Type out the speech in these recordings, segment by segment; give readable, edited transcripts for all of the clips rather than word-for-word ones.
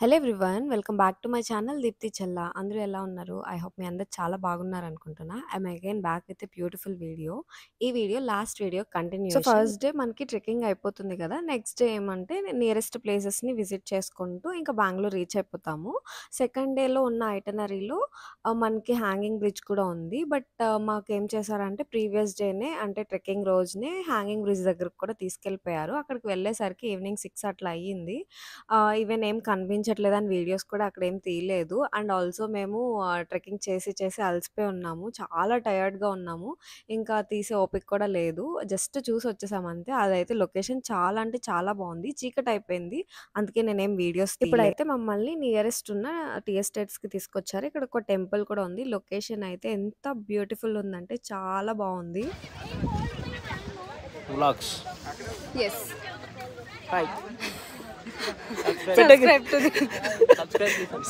Hello everyone welcome back to my channel Deepthi Chella. అందరూ ఎలా ఉన్నారు? ఐ హోప్ మీ అందరు చాలా బాగున్నారు అనుకుంటున్నా. I'm again back with a beautiful video. ఈ video last video continuation. First day మనకి ట్రెక్కింగ్ అయిపోతుంది కదా, నెక్స్ట్ డే ఏమంటే నియరెస్ట్ ప్లేసెస్ని విజిట్ చేసుకుంటూ ఇంకా బెంగళూరు రీచ్ అయిపోతాము. సెకండ్ డేలో ఉన్న ఐటనరీలో మనకి హ్యాంగింగ్ బ్రిడ్జ్ కూడా ఉంది. బట్ మాకేం చేశారంటే ప్రీవియస్ డేనే అంటే ట్రెక్కింగ్ రోజునే హ్యాంగింగ్ బ్రిడ్జ్ దగ్గరకు కూడా తీసుకెళ్ళిపోయారు. అక్కడికి వెళ్ళేసరికి ఈవినింగ్ 6 అట్లా అయ్యింది. ఈవెన్ ఏం కనిపించట్లేదని వీడియోస్ కూడా అక్కడేం తీయలేదు. అండ్ ఆల్సో మేము ట్రెక్కింగ్ చేసి అలసిపోయి ఉన్నాము. చాలా టయర్డ్‌గా ఉన్నాము. ఇంకా తీసే ఓపిక కూడా లేదు. జస్ట్ చూసి వచ్చేసాం అంతే. అదైతే లొకేషన్ చాలా అంటే చాలా బావుంది. చీకటయిపోయింది. అందుకే నేనేం వీడియోస్ తీయలే. ఇప్పుడైతే మమ్మల్ని నియరెస్ట్ ఉన్న టీ ఎస్టేట్స్‌కి తీసుకొచ్చారు. ఇక్కడ ఒక టెంపుల్ కూడా ఉంది. లొకేషన్ అయితే ఎంత బ్యూటిఫుల్ ఉందంటే చాలా బావుంది. Vlogs. Yes. Right. Subscribe to the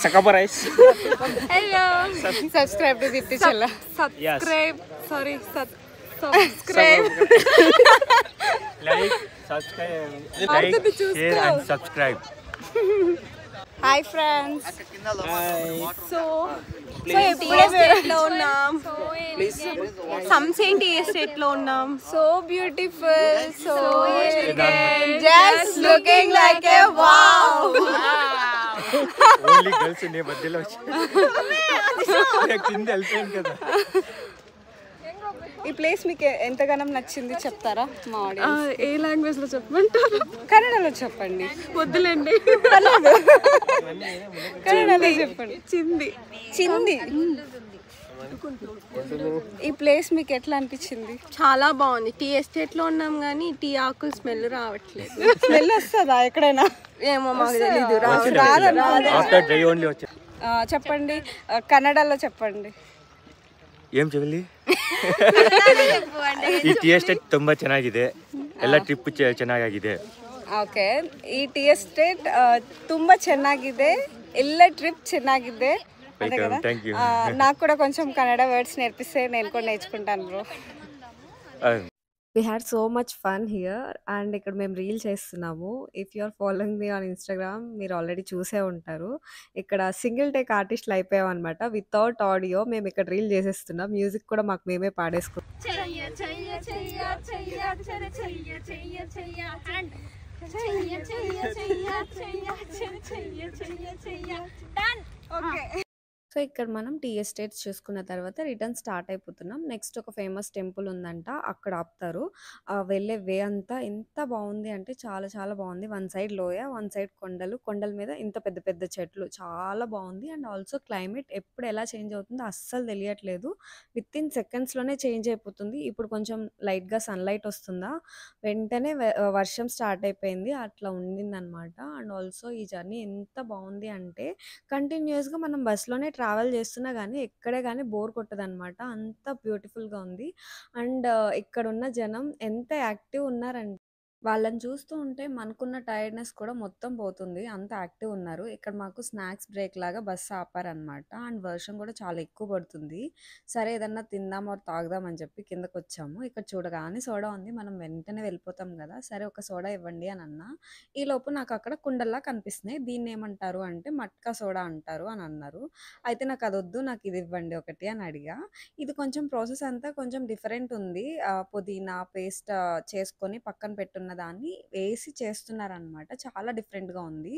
Sakapa rice. Hello. Subscribe to Deepthi Challa. Subscribe. Sorry. Subscribe. Like, subscribe, share and subscribe. Hi friends. Hi. So ఎప్పుడే స్టేట్ లో ఉన్నాం. సంసేంటి స్టేట్ లో ఉన్నాం. So beautiful. So just looking like a wow. Only girls in మధ్యలో కింద వెళ్ళిపోయాను కదా. ఈ ప్లేస్ మీకు ఎంతగానో నచ్చింది చెప్తారా మా ఆడియన్స్? ఏ లాంగ్వేజ్ లో చెప్పమంటారు? కన్నడలో చెప్పండి. వద్దులేండి. కన్నడలో చెప్పండి. చింది. ఈ ప్లేస్ మీకు ఎట్లా అనిపించింది? చాలా బాగుంది. టీ ఎస్టేట్ లో ఉన్నాం కానీ టీ ఆకులు స్మెల్ రావట్లేదు. స్మెల్ వస్తుందా ఎక్కడైనా? ఏమో మాకు తెలీదు. ఆఫ్టర్ డ్రై ఓన్లీ వచ్చా. చెప్పండి, కన్నడలో చెప్పండి. ಏನ್ ಚವಲಿ ಈ ಟಿ ಎಸ್ಟೇಟ್ ತುಂಬಾ ಚೆನ್ನಾಗಿದೆ. ಎಲ್ಲ ಟ್ರಿಪ್ ಚೆನ್ನಾಗಿದೆ. ಓಕೆ, ಈ ಟಿ ಎಸ್ಟೇಟ್ ತುಂಬಾ ಚೆನ್ನಾಗಿದೆ, ಎಲ್ಲ ట్రిప్ ಚೆನ್ನಾಗಿದೆ. అదే కదా. నాకు కూడా కొంచెం కన్నడ వర్డ్స్ నేర్పిస్తే నేను కూడా నేర్చుకుంటాను bro. We had so much fun here and ఇక్కడ మేము రీల్ చేస్తున్నాము. If you are following me on Instagram మీరు ఆల్రెడీ చూసే ఉంటారు. ఇక్కడ సింగిల్ టేక్ ఆర్టిస్ట్‌లు అయిపోయాం అన్నమాట. వితౌట్ ఆడియో మేము ఇక్కడ రీల్ చేసేస్తున్నాం. మ్యూజిక్ కూడా మాకు మేమే పాడేసుకున్నాం. సో ఇక్కడ మనం టీ ఎస్టేట్స్ చూసుకున్న తర్వాత రిటర్న్ స్టార్ట్ అయిపోతున్నాం. నెక్స్ట్ ఒక ఫేమస్ టెంపుల్ ఉందంట, అక్కడ ఆపుతారు. వెళ్ళే వే అంతా ఎంత బాగుంది అంటే చాలా చాలా బాగుంది. వన్ సైడ్ లోయ, వన్ సైడ్ కొండలు, కొండల మీద ఇంత పెద్ద పెద్ద చెట్లు, చాలా బాగుంది. అండ్ ఆల్సో క్లైమేట్ ఎప్పుడు ఎలా చేంజ్ అవుతుందో అస్సలు తెలియట్లేదు. విత్ ఇన్ సెకండ్స్లోనే చేంజ్ అయిపోతుంది. ఇప్పుడు కొంచెం లైట్గా సన్లైట్ వస్తుందా, వెంటనే వర్షం స్టార్ట్ అయిపోయింది. అట్లా ఉండిందనమాట. అండ్ ఆల్సో ఈ జర్నీ ఎంత బాగుంది అంటే కంటిన్యూస్గా మనం బస్సులోనే ట్రావెల్ చేస్తున్నా కానీ ఎక్కడే కానీ బోర్ కొట్టదనమాట. అంత బ్యూటిఫుల్గా ఉంది. అండ్ ఇక్కడున్న జనం ఎంత యాక్టివ్ ఉన్నారంటే వాళ్ళని చూస్తూ ఉంటే మనకున్న టైర్డ్‌నెస్ కూడా మొత్తం పోతుంది. అంత యాక్టివ్ ఉన్నారు. ఇక్కడ మాకు స్నాక్స్ బ్రేక్ లాగా బస్సు ఆపారనమాట. అండ్ వర్షం కూడా చాలా ఎక్కువ పడుతుంది. సరే ఏదన్నా తిందాం ఆర్ తాగుదాం అని చెప్పి కిందకొచ్చాము. ఇక్కడ చూడగానే సోడా ఉంది. మనం వెంటనే వెళ్ళిపోతాం కదా, సరే ఒక సోడా ఇవ్వండి అని అన్నా. ఈలోపు నాకు అక్కడ కుండల్లా కనిపిస్తున్నాయి. దీన్ని ఏమంటారు అంటే మట్కా సోడా అంటారు అని అన్నారు. అయితే నాకు అదొద్దు, నాకు ఇది ఇవ్వండి ఒకటి అని అడిగా. ఇది కొంచెం ప్రాసెస్ అంతా కొంచెం డిఫరెంట్ ఉంది. పుదీనా పేస్ట్ చేసుకొని పక్కన పెట్టున్న దాన్ని వేసి చేస్తున్నారనమాట. చాలా డిఫరెంట్‌గా ఉంది.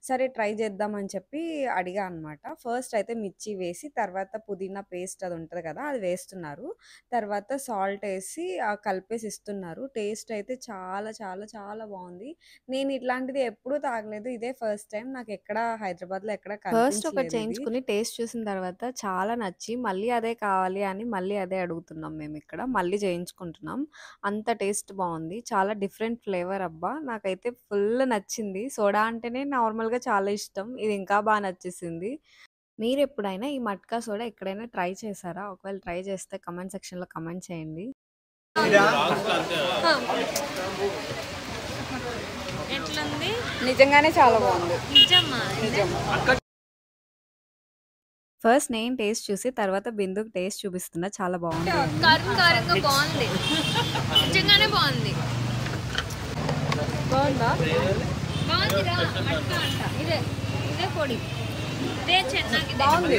సరే ట్రై చేద్దామని చెప్పి అడిగా అనమాట. ఫస్ట్ అయితే మిర్చి వేసి, తర్వాత పుదీనా పేస్ట్ అది ఉంటది కదా, అది వేస్తున్నారు. తర్వాత సాల్ట్ ఏసి కలిపేసి ఇస్తున్నారు. టేస్ట్ అయితే చాలా చాలా చాలా బాగుంది. నేను ఇట్లాంటిది ఎప్పుడూ తాగలేదు. ఇదే ఫస్ట్ టైం. నాకు ఎక్కడ హైదరాబాద్‌లో ఎక్కడ ఫస్ట్ ఒకటి చేయించుకుని టేస్ట్ చూసిన తర్వాత చాలా నచ్చి మళ్ళీ అదే కావాలి అని మళ్ళీ అదే అడుగుతున్నాం మేము ఇక్కడ. మళ్ళీ చేయించుకుంటున్నాం. అంత టేస్ట్ బాగుంది. చాలా డిఫరెంట్ ఫ్లేవర్ అబ్బా! నాకైతే ఫుల్ నచ్చింది. సోడా అంటేనే నార్మల్‌గా చాలా ఇష్టం. ఇది ఇంకా బాగా నచ్చేసింది. మీరెప్పుడైనా ఈ మట్కా సోడా ఎక్కడైనా ట్రై చేశారా? ఒకవేళ ట్రై చేస్తే కామెంట్ సెక్షన్‌లో కామెంట్ చేయండి. ఎట్లుంది? నిజంగానే చాలా బాగుంది. నిజం. ఫస్ట్ నేను టేస్ట్ చూసి తర్వాత బిందుకు టేస్ట్ చూపిస్తున్నా. చాలా బాగుంది. కారంగా బాగుంది. నిజంగానే బాగుంది. బాగుందా? బాగుందిరా మట్కా అంట. ఇదే బాగుంది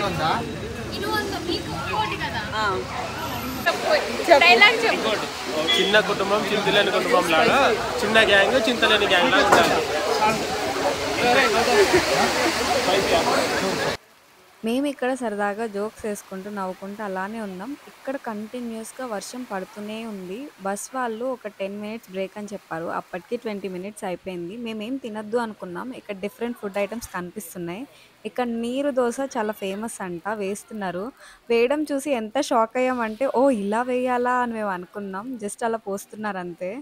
చిన్న కుటుంబం చింతలేని కుటుంబం లాగా చిన్న గ్యాంగ్ చింతలేని గ్యాంగ్ లాగా ఉండాలి. మేము ఇక్కడ సరదాగా జోక్స్ వేసుకుంటూ నవ్వుకుంటూ అలానే ఉన్నాం. ఇక్కడ కంటిన్యూస్గా వర్షం పడుతూనే ఉంది. బస్ వాళ్ళు ఒక 10 మినిట్స్ బ్రేక్ అని చెప్పారు. అప్పటికి 20 మినిట్స్ అయిపోయింది. మేమేం తినొద్దు అనుకున్నాం. ఇక్కడ డిఫరెంట్ ఫుడ్ ఐటమ్స్ కనిపిస్తున్నాయి. ఇక్కడ నీరు దోశ చాలా ఫేమస్ అంట, వేస్తున్నారు. వేయడం చూసి ఎంత షాక్ అయ్యామంటే ఓ ఇలా వేయాలా అని మేము అనుకున్నాం. జస్ట్ అలా పోస్తున్నారు అంతే.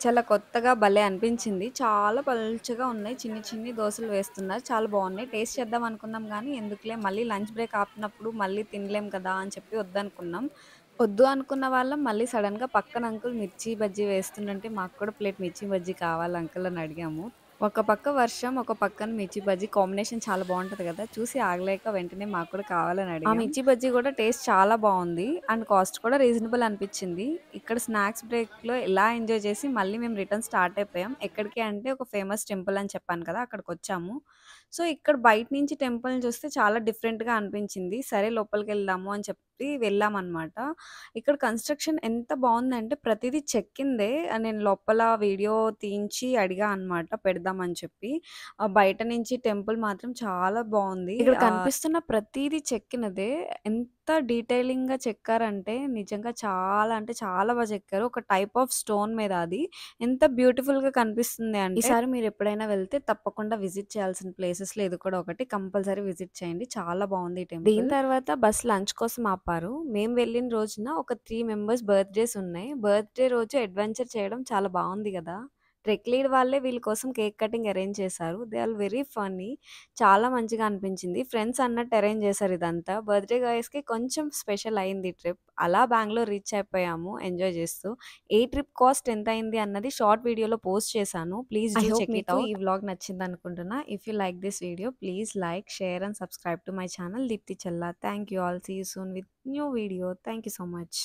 చాలా కొత్తగా భలే అనిపించింది. చాలా పల్చగా ఉన్నాయి. చిన్ని చిన్ని దోసలు వేస్తున్నారు. చాలా బాగున్నాయి. టేస్ట్ చేద్దాం అనుకున్నాం కానీ ఎందుకులే మళ్ళీ లంచ్ బ్రేక్ ఆపినప్పుడు మళ్ళీ తినలేం కదా అని చెప్పి వద్దనుకున్నాం. వద్దు అనుకున్న వాళ్ళం మళ్ళీ సడన్‌గా పక్కన అంకుల్ మిర్చి బజ్జీ వేస్తుండంటే మాకు కూడా ప్లేట్ మిర్చి బజ్జీ కావాలి అంకుల్ అని అడిగాము. ఒక పక్క వర్షం, ఒక పక్కన మిర్చి బజ్జీ కాంబినేషన్ చాలా బాగుంటది కదా! చూసి ఆగలేక వెంటనే మాకు కూడా కావాలని అడిగాం. ఆ మిర్చి బజ్జీ కూడా టేస్ట్ చాలా బాగుంది అండ్ కాస్ట్ కూడా రీజనబుల్ అనిపించింది. ఇక్కడ స్నాక్స్ బ్రేక్‌లో ఇలా ఎంజాయ్ చేసి మళ్ళీ మేము రిటర్న్ స్టార్ట్ అయిపోయాం. ఎక్కడికి అంటే ఒక ఫేమస్ టెంపుల్ అని చెప్పాను కదా! అక్కడికొచ్చాము. సో, ఇక్కడ బయట నుంచి టెంపుల్‌ని చూస్తే చాలా డిఫరెంట్‌గా అనిపించింది. సరే లోపలికెళ్దాము అని చెప్పి వెళ్ళామనమాట. ఇక్కడ కన్‌స్ట్రక్షన్ ఎంత బావుందంటే ప్రతీదీ చెక్కిందే. నేను లోపల వీడియో తీయించి అడిగా అనమాట పెడదామని చెప్పి. బయట నుంచి టెంపుల్ మాత్రం చాలా బావుంది. ఇక్కడ కనిపిస్తున్న ప్రతీదీ చెక్కినదే. ఎంత డీటెయిలింగ్‌గా చెక్కారంటే నిజంగా చాలా అంటే చాలా బా చెక్కారు. ఒక టైప్ ఆఫ్ స్టోన్ మీద అది. ఎంత బ్యూటిఫుల్‌గా కనిపిస్తుంది అంటే ఈసారి మీరెప్పుడైనా వెళ్తే తప్పకుండా విజిట్ చేయాల్సిన ప్లేసెస్‌లో ఇది కూడా ఒకటి. కంపల్సరీ విజిట్ చేయండి. చాలా బావుంది ఈ టెంపుల్. దీని తర్వాత బస్ లంచ్ కోసం ఆపారు. మేము వెళ్ళిన రోజున ఒక 3 మెంబర్స్ బర్త్‌డేస్ ఉన్నాయి. బర్త్‌డే రోజు అడ్వెంచర్ చేయడం చాలా బావుంది గదా! ట్రెక్ లీడ్ వాళ్ళే వీళ్ళ కోసం కేక్ కటింగ్ అరేంజ్ చేశారు. They are very funny. చాలా మంచిగా అనిపించింది. ఫ్రెండ్స్ అన్నట్టు అరేంజ్ చేశారు ఇదంతా. బర్త్‌డే బాయ్స్‌కి కొంచెం స్పెషల్ అయింది ఈ ట్రిప్. అలా బెంగుళూరు రీచ్ అయిపోయాము ఎంజాయ్ చేస్తూ. ఏ ట్రిప్ కాస్ట్ ఎంత అయింది అన్నది షార్ట్ వీడియోలో పోస్ట్ చేశాను. Please do check it out. ఈ వ్లాగ్ నచ్చింది అనుకుంటున్నా. If you like this video please like, share and subscribe to my channel Deepthi Challa. Thank you all. See you soon with new video. Thank you so much.